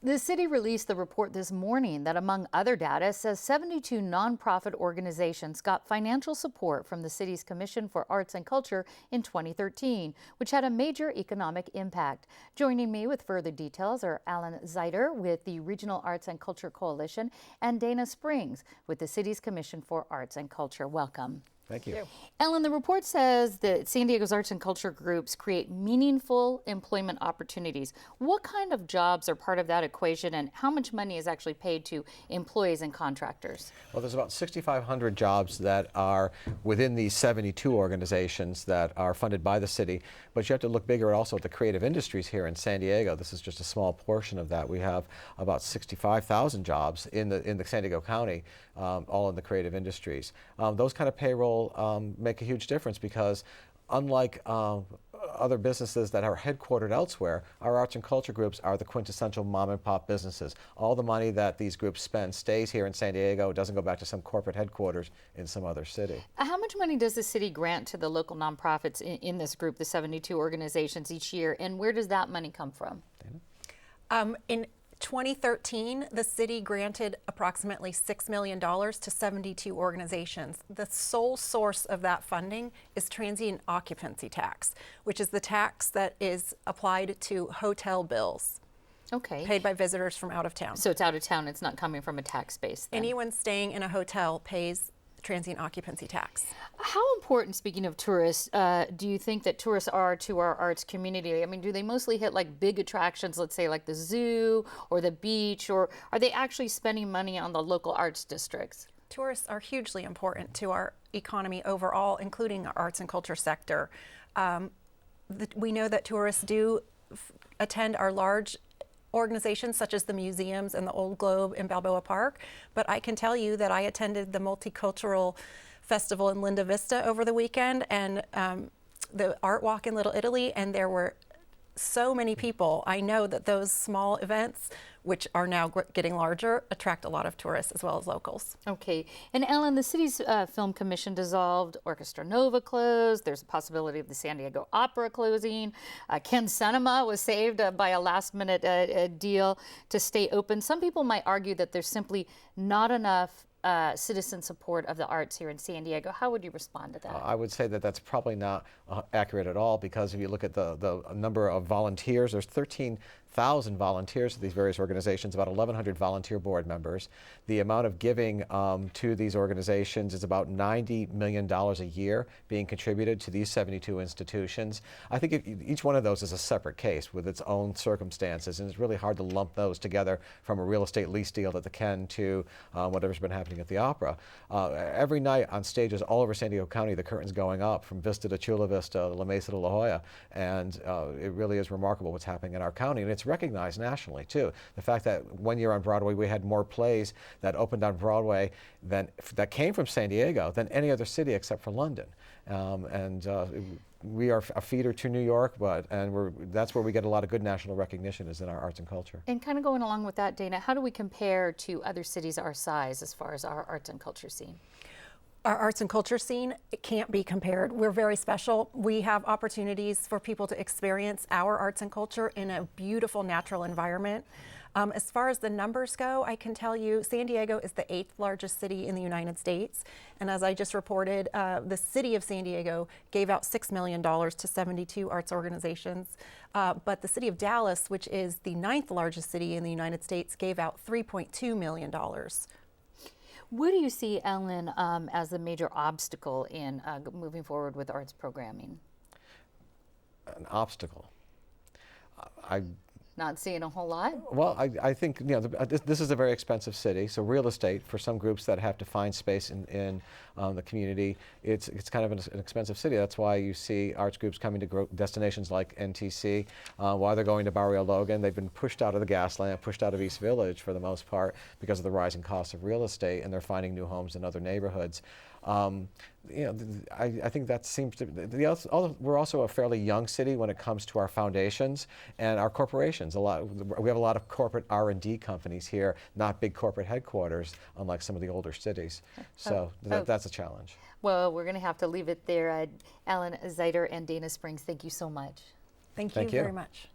The city released the report this morning that, among other data, says 72 nonprofit organizations got financial support from the city's Commission for Arts and Culture in 2013, which had a major economic impact. Joining me with further details are Alan Zeiter with the Regional Arts and Culture Coalition and Dana Springs with the city's Commission for Arts and Culture. Welcome. Thank you. Ellen, the report says that San Diego's arts and culture groups create meaningful employment opportunities. What kind of jobs are part of that equation, and how much money is actually paid to employees and contractors? Well, there's about 6,500 jobs that are within these 72 organizations that are funded by the city, but you have to look bigger also at the creative industries here in San Diego. This is just a small portion of that. We have about 65,000 jobs in the San Diego County, all in the creative industries. Those kind of payroll make a huge difference because unlike other businesses that are headquartered elsewhere, our arts and culture groups are the quintessential mom and pop businesses. All the money that these groups spend stays here in San Diego. It doesn't go back to some corporate headquarters in some other city. How much money does the city grant to the local nonprofits in this group, the 72 organizations each year, and where does that money come from? Dana? In 2013, the city granted approximately $6 million to 72 organizations. The sole source of that funding is transient occupancy tax, which is the tax that is applied to hotel bills. Okay. Paid by visitors from out of town. So it's out of town, it's not coming from a tax base then. Anyone staying in a hotel pays transient occupancy tax. How important, speaking of tourists, do you think that tourists are to our arts community? I mean, do they mostly hit like big attractions, let's say like the zoo or the beach, or are they actually spending money on the local arts districts? Tourists are hugely important to our economy overall, including our arts and culture sector. We know that tourists do attend our large organizations such as the museums and the Old Globe in Balboa Park, but I can tell you that I attended the Multicultural Festival in Linda Vista over the weekend and the Art Walk in Little Italy, and there were so many people. I know that those small events, which are now getting larger, attract a lot of tourists as well as locals. Okay, and Ellen, the city's film commission dissolved, Orchestra Nova closed, there's a possibility of the San Diego Opera closing, Ken Cinema was saved by a last-minute deal to stay open. Some people might argue that there's simply not enough citizen support of the arts here in San Diego. How would you respond to that? I would say that that's probably not accurate at all, because if you look at the number of volunteers, there's 13,000 volunteers at these various organizations, about 1,100 volunteer board members. The amount of giving to these organizations is about $90 million a year being contributed to these 72 institutions. I think each one of those is a separate case with its own circumstances, and it's really hard to lump those together from a real estate lease deal at the Ken to whatever's been happening at the opera. Every night on stages all over San Diego County, the curtain's going up from Vista to Chula Vista, La Mesa to La Jolla, and it really is remarkable what's happening in our county, and it's recognized nationally too. The fact that one year on Broadway we had more plays that opened on Broadway that came from San Diego than any other city except for London, we are a feeder to New York, that's where we get a lot of good national recognition, is in our arts and culture. And kind of going along with that, Dana, how do we compare to other cities our size as far as our arts and culture scene? Our arts and culture scene, it can't be compared. We're very special. We have opportunities for people to experience our arts and culture in a beautiful natural environment. As far as the numbers go, I can tell you San Diego is the 8th largest city in the United States. And as I just reported, the city of San Diego gave out $6 million to 72 arts organizations. But the city of Dallas, which is the 9th largest city in the United States, gave out $3.2 million. What do you see, Ellen, as the major obstacle in moving forward with arts programming? An obstacle? Not seeing a whole lot? Well, I think this is a very expensive city, so real estate for some groups that have to find space in the community, it's kind of an expensive city. That's why you see arts groups coming to destinations like NTC. Why they're going to Barrio Logan. They've been pushed out of the Gaslamp, pushed out of East Village for the most part because of the rising cost of real estate, and they're finding new homes in other neighborhoods. I think that seems to we're also a fairly young city when it comes to our foundations and our corporations. We have a lot of corporate R&D companies here, not big corporate headquarters, unlike some of the older cities. So that's a challenge. Well, we're going to have to leave it there. Alan Zeiter and Dana Springs, thank you so much. Thank you very much.